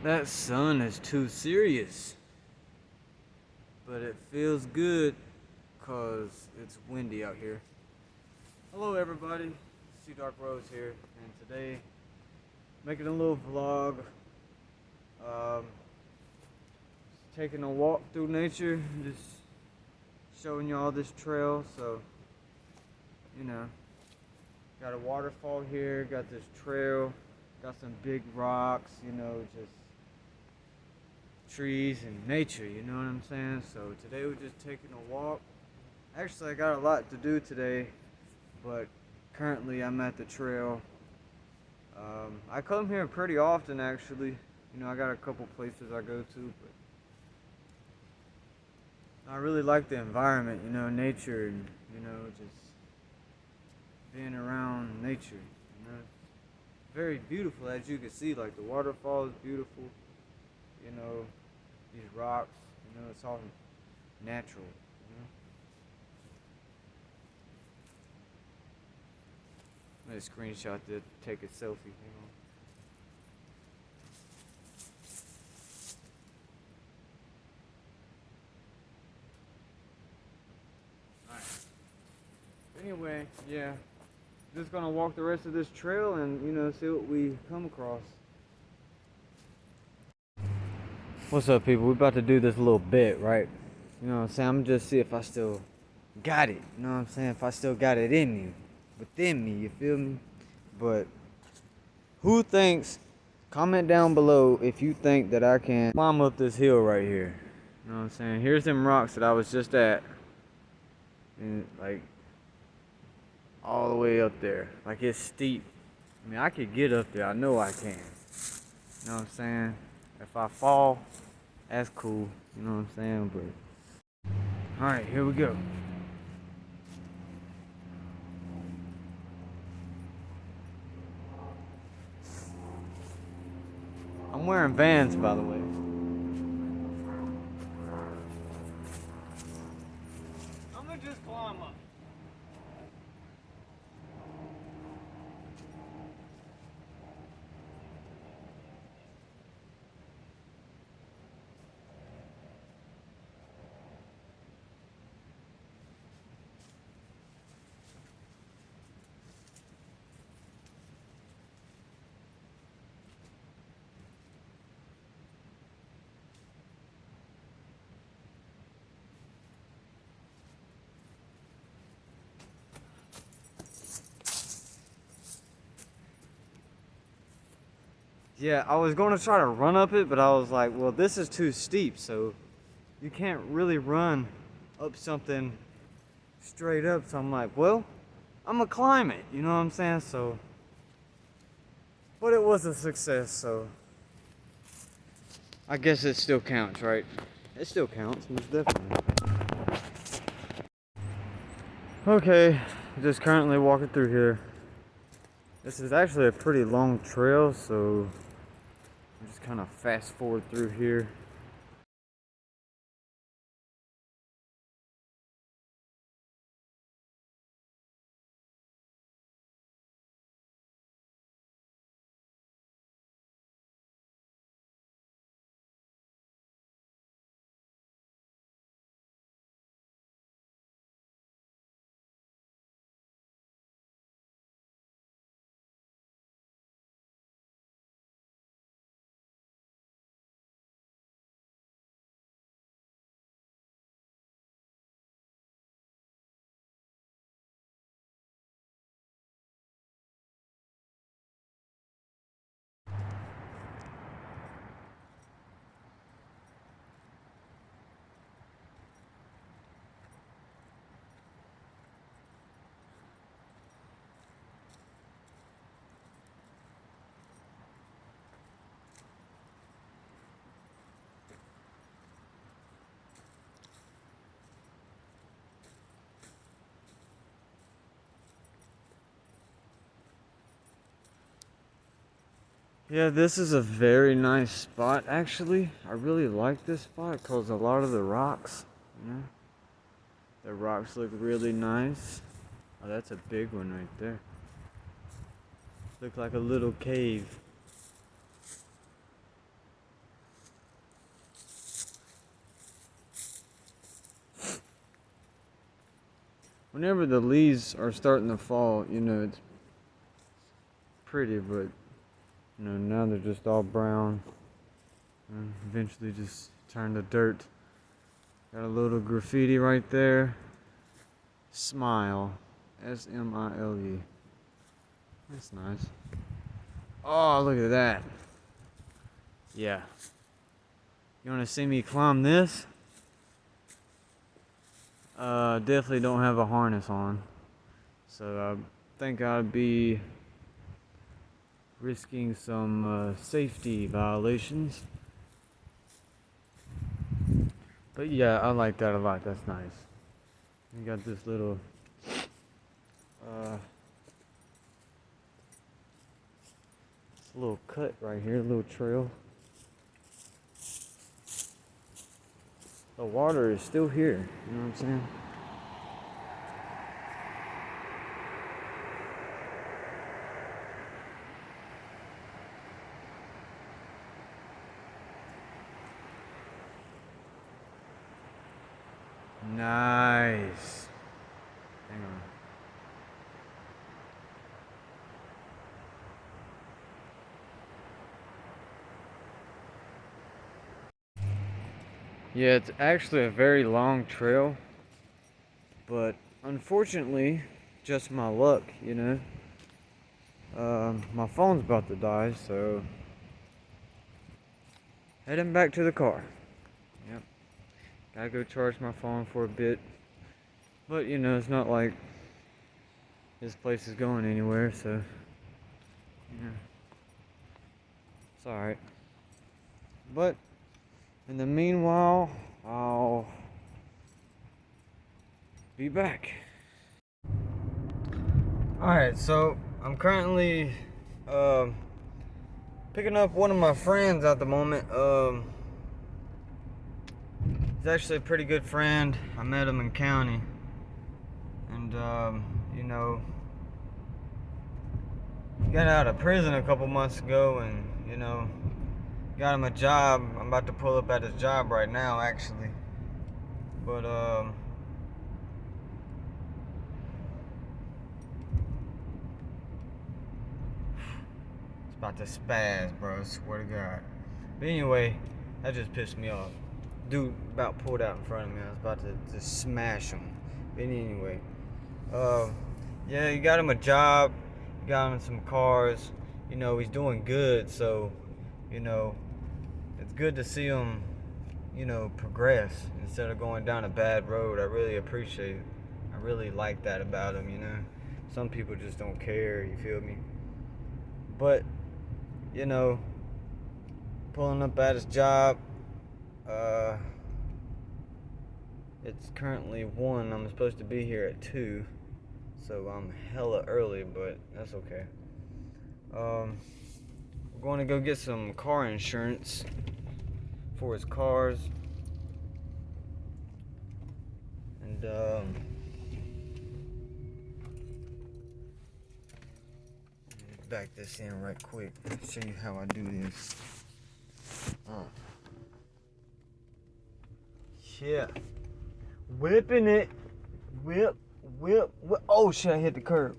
That sun is too serious, but it feels good because it's windy out here. Hello everybody, Cdark here, and today making a little vlog, um, taking a walk through nature, just showing y'all this trail. So, got a waterfall here, got this trail, got some big rocks, just trees and nature, you know what I'm saying? So today we're just taking a walk. Actually, I got a lot to do today, but currently I'm at the trail. I come here pretty often actually. I got a couple places I go to, but I really like the environment, nature, and just being around nature, very beautiful, as you can see. Like, the waterfall is beautiful, these rocks, it's all natural. I'm gonna screenshot to take a selfie. Hang on. Alright. Anyway, yeah. Just gonna walk the rest of this trail and, see what we come across. What's up, people? We're about to do this little bit, right? You know what I'm saying? I'm just see if I still got it. You know what I'm saying? If I still got it in me. Within me, you feel me? But who thinks, comment down below if you think that I can climb up this hill right here. You know what I'm saying? Here's them rocks that I was just at. And like all the way up there. Like, it's steep. I mean, I could get up there. I know I can. You know what I'm saying? If I fall, that's cool. You know what I'm saying? But alright, here we go. I'm wearing Vans, by the way. I'm gonna just climb up. Yeah, I was going to try to run up it, but I was like, well, this is too steep, so you can't really run up something straight up. So I'm like, well, I'm gonna climb it, you know what I'm saying? So, but it was a success, so I guess it still counts, right? It still counts, most definitely. Okay, just currently walking through here. This is actually a pretty long trail, so I'm just kind of fast forward through here. Yeah, this is a very nice spot, actually. I really like this spot because a lot of the rocks, the rocks look really nice. Oh, that's a big one right there. Look like a little cave. whenever the leaves are starting to fall, you know, it's pretty, but you know, now they're just all brown and eventually just turn to dirt. Got a little graffiti right there. Smile. S-M-I-L-E. That's nice. Oh, look at that. Yeah. You want to see me climb this? Definitely don't have a harness on. So I think I'd be risking some safety violations. But yeah, I like that a lot. That's nice. You got this little cut right here, a little trail. The water is still here, you know what I'm saying? Nice. Hang on. Yeah, it's actually a very long trail, but unfortunately, just my luck, you know. My phone's about to die, so heading back to the car. Yep. Gotta go charge my phone for a bit. But you know, it's not like this place is going anywhere, so yeah. It's alright. But in the meanwhile, I'll be back. Alright, so I'm currently picking up one of my friends at the moment. He's actually a pretty good friend. I met him in county. And you know, he got out of prison a couple months ago and, you know, got him a job. I'm about to pull up at his job right now, actually. But it's about to spaz, bro. I swear to God. But anyway, that just pissed me off. Dude about pulled out in front of me. I was about to just smash him. But anyway, yeah, you got him a job. You got him some cars. You know, he's doing good. So, you know, it's good to see him, you know, progress instead of going down a bad road. I really appreciate it. I really like that about him, you know. Some people just don't care, you feel me? But, you know, pulling up at his job, it's currently 1. I'm supposed to be here at 2. So I'm hella early, but that's okay. We're going to go get some car insurance for his cars. And back this in right quick. Show you how I do this. Yeah. Whipping it. Whip. Oh shit, I hit the curb.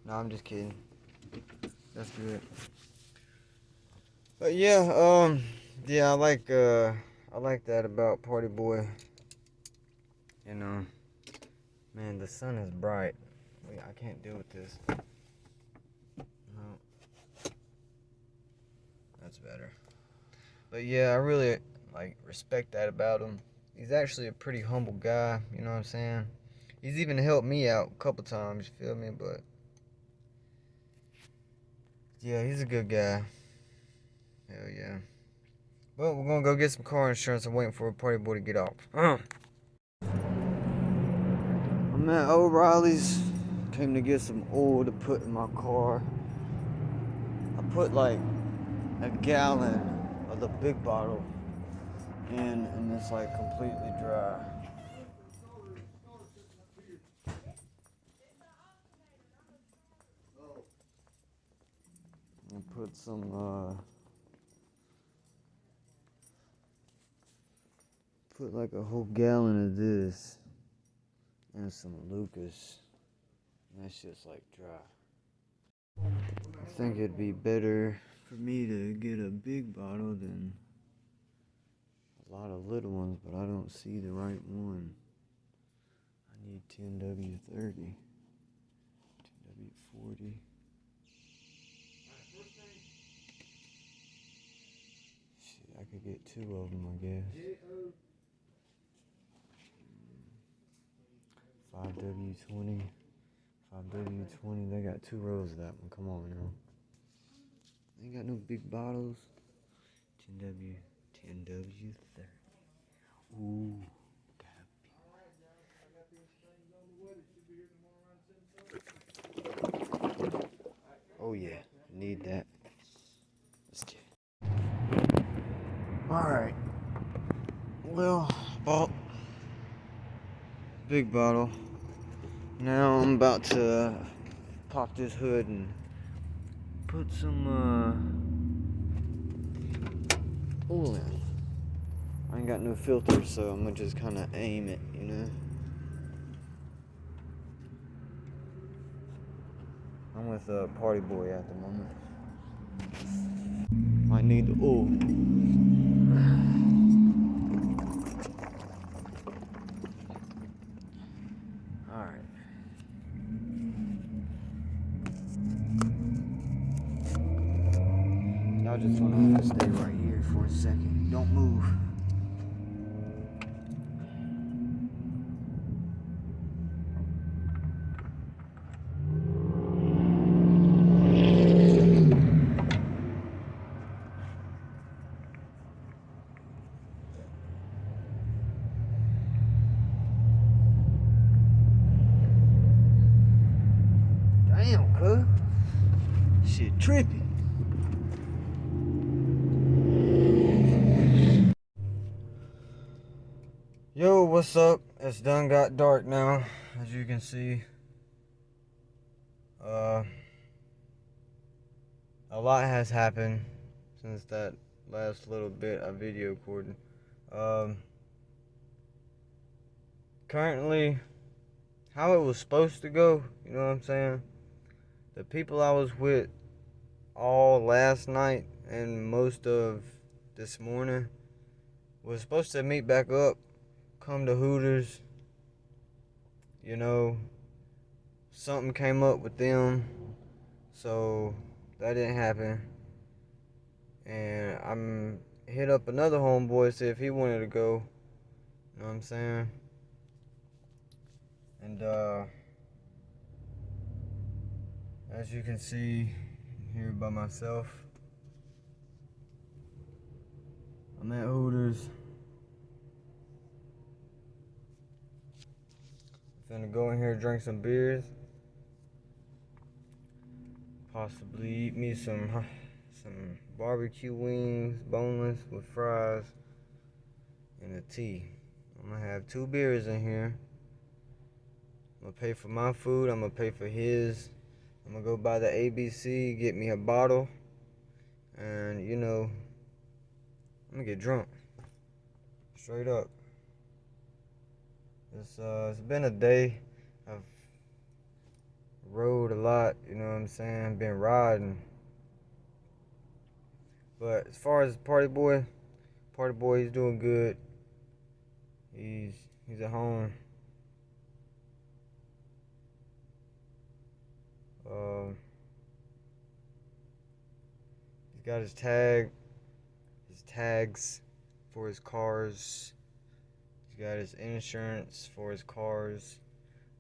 No, I'm just kidding. That's good. But yeah, yeah, I like that about Party Boy. You know, man, the sun is bright. Wait, I can't deal with this. No. That's better. But yeah, I really like respect that about him. He's actually a pretty humble guy, you know what I'm saying? He's even helped me out a couple times, you feel me? But yeah, he's a good guy. Hell yeah. Well, we're gonna go get some car insurance. I'm waiting for a Party Boy to get off. I'm at O'Reilly's. Came to get some oil to put in my car. I put like a gallon of the big bottle in, and it's like completely dry. And put some put like a whole gallon of this and some Lucas. And that shit's like dry. I think it'd be better for me to get a big bottle than a lot of little ones, but I don't see the right one. I need 10W30, 10W40. Shit, I could get two of them, I guess. 5W20, 5W20. They got 2 rows of that one. Come on now. They ain't got no big bottles. 10W30. Ooh, oh yeah, need that. Let's get it. Alright. Well, bought big bottle. Now I'm about to pop this hood and put some oil in. I ain't got no filter, so I'm gonna just kind of aim it, you know. I'm with a party boy at the moment. Might need the oil. Alright. Y'all just wanna have to stay right here for a second. Don't move. Damn, cuz. Shit trippy. Yo, what's up? It's done got dark now, as you can see. A lot has happened since that last little bit I video recorded. Currently, how it was supposed to go, you know what I'm saying? The people I was with all last night and most of this morning was supposed to meet back up, come to Hooters. You know, something came up with them, so that didn't happen. And I'm hit up another homeboy, see if he wanted to go. You know what I'm saying? And as you can see, I'm here by myself. I'm at Hooters. I'm finna go in here, drink some beers. Possibly eat me some barbecue wings, boneless with fries, and a tea. I'm gonna have 2 beers in here. I'm gonna pay for my food. I'm gonna pay for his. I'm gonna go by the ABC, get me a bottle, and you know, I'm gonna get drunk. Straight up. It's been a day. I've rode a lot, you know what I'm saying? Been riding. But as far as party boy, he's doing good. He's at home. He's got his tags for his cars. He's got his insurance for his cars.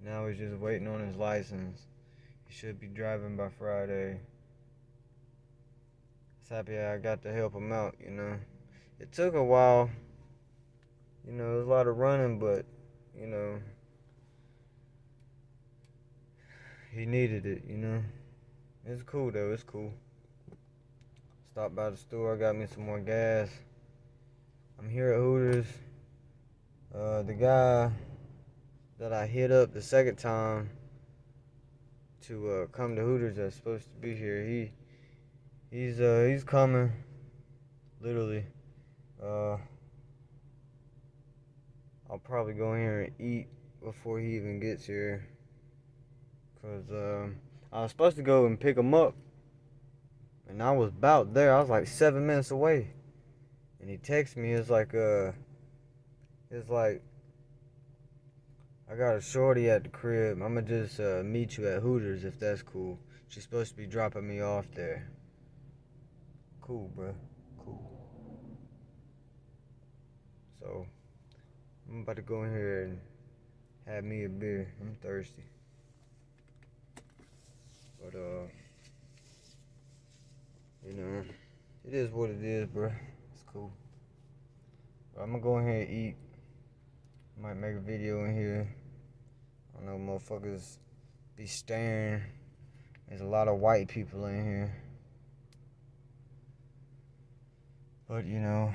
Now he's just waiting on his license. He should be driving by Friday. Just happy I got to help him out, you know. It took a while. You know, it was a lot of running, but, you know, he needed it, you know. It's cool, though. It's cool. Stopped by the store, got me some more gas. I'm here at Hooters. The guy that I hit up the second time to come to Hooters that's supposed to be here, he's coming. Literally. I'll probably go in here and eat before he even gets here. Cause I was supposed to go and pick him up, and I was about there. I was like 7 minutes away, and he texted me. It's like I got a shorty at the crib. I'ma just meet you at Hooters if that's cool. She's supposed to be dropping me off there. Cool, bro. Cool. So I'm about to go in here and have me a beer. I'm thirsty. But you know, it is what it is, bro. It's cool. But I'm gonna go in here and eat. Might make a video in here. I know motherfuckers be staring. There's a lot of white people in here. But you know,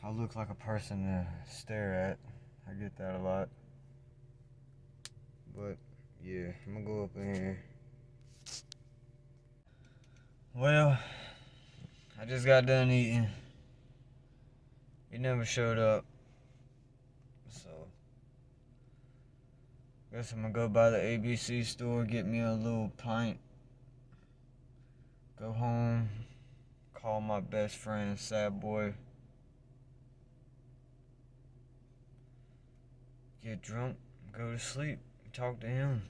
I look like a person to stare at. I get that a lot. But yeah, I'm gonna go up in here. Well, I just got done eating. He never showed up. So guess I'm gonna go by the ABC store, get me a little pint. Go home, call my best friend, Sad Boy. Get drunk, go to sleep, talk to him.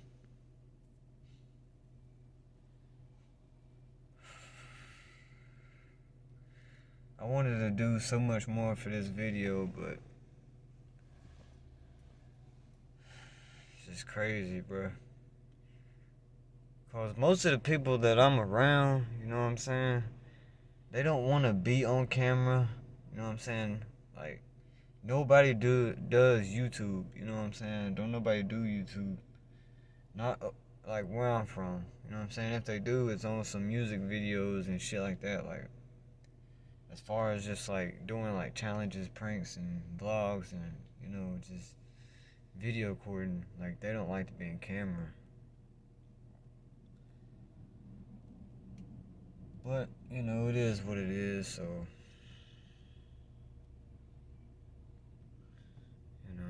I wanted to do so much more for this video, but it's just crazy, bro. Cause most of the people that I'm around, you know what I'm saying, they don't want to be on camera. You know what I'm saying? Like nobody does YouTube. You know what I'm saying? Don't nobody do YouTube. Not like where I'm from. You know what I'm saying? If they do, it's on some music videos and shit like that. Like as far as just like doing like challenges, pranks, and vlogs, and you know just video recording, like they don't like to be in camera. But you know it is what it is. So you know.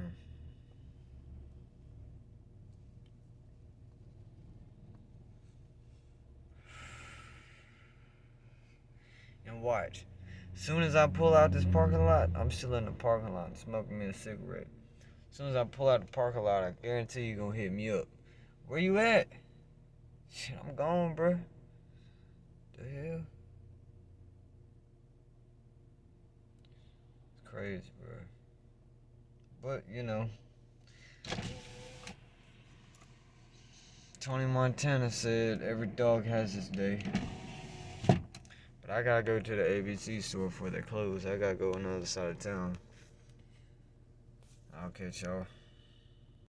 And watch. As soon as I pull out this parking lot, I'm still in the parking lot smoking me a cigarette. As soon as I pull out the parking lot, I guarantee you gonna hit me up. Where you at? Shit, I'm gone, bro. The hell? It's crazy, bro. But, you know, Tony Montana said every dog has his day. But I gotta go to the ABC store before they close. I gotta go on the other side of town. I'll catch y'all.